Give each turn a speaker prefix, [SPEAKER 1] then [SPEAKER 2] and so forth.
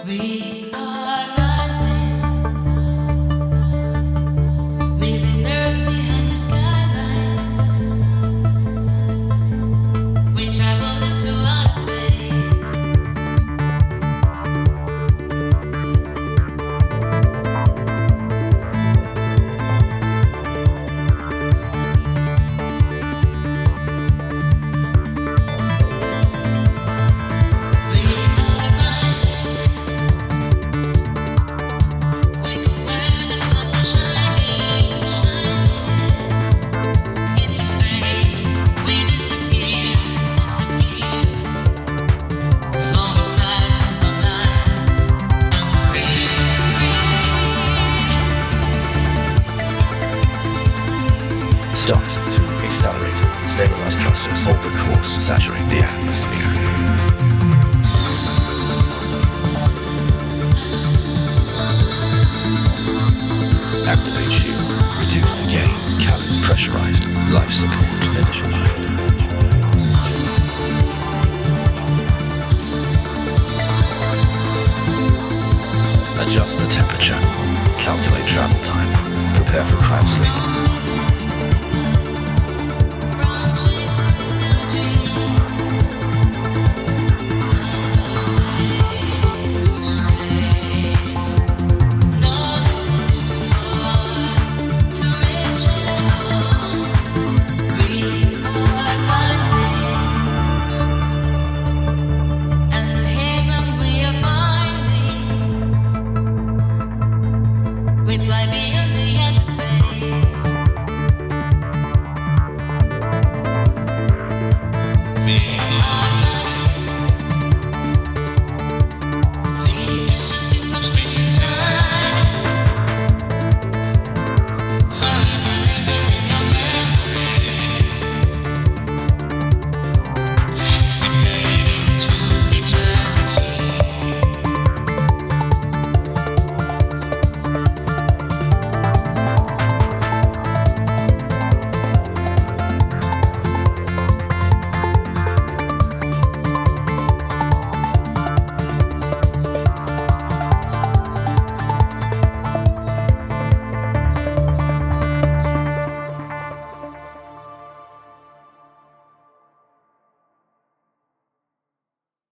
[SPEAKER 1] We are rising, leaving Earth behind the skyline. We travel into outer space. We are rising. We go where the stars are shining, shining into space. We disappear, disappear, flowing fast, alive, and free,
[SPEAKER 2] Start to accelerate. Stabilize thrusters. Hold the course. Saturate the atmosphere. Activate shields. Reduce the gain. Cabins pressurized. Life support initialized. Adjust the temperature. Calculate travel time. Prepare for crash sleep.